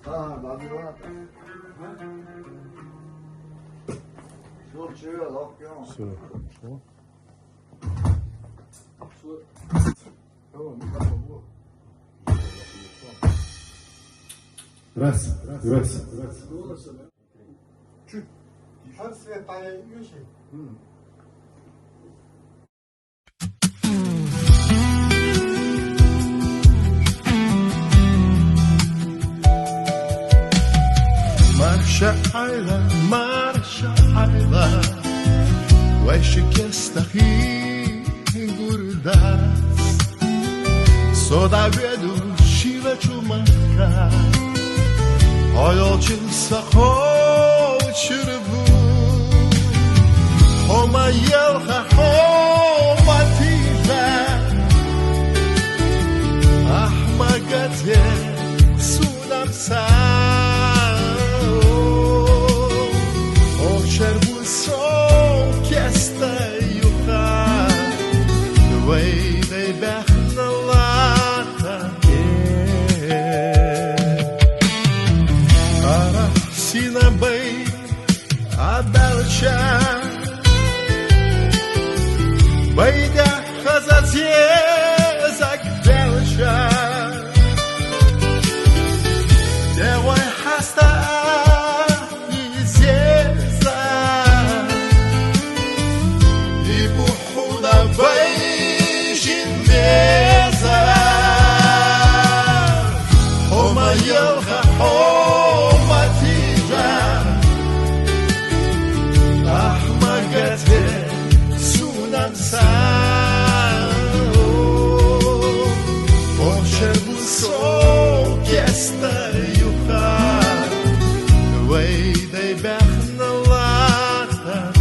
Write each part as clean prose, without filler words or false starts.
아, 나도 왔다. 술 주여 넣을게요. Все. Хорошо. Раз. чуть 현수의 유식. Marşa ayla Вайши кестахи гурдас Сода ведущего чумака Ойолчин сахочербу Хома елха хома тида Ахмагате судамса Bayda hazazie zagdelcha Deway hasta izeza Ibuhuda bayjin meza Homa yelcha homa tija Ahmagate Potrzebu są kiesta jucha Wejdej bechna lata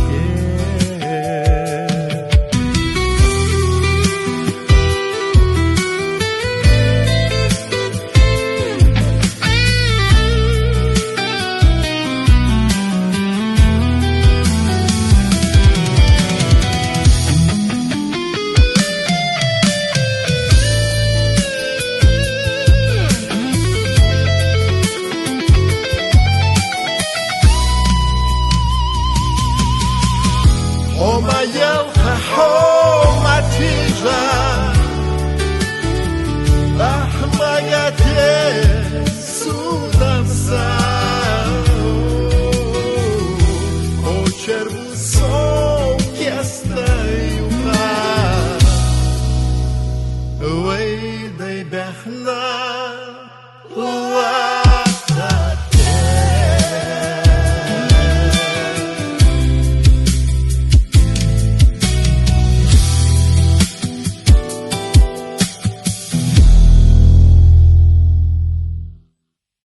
Homa yelcha homa tija Ahmagate sudamsa Ocherbu som kiesta yuha Wejdej bechna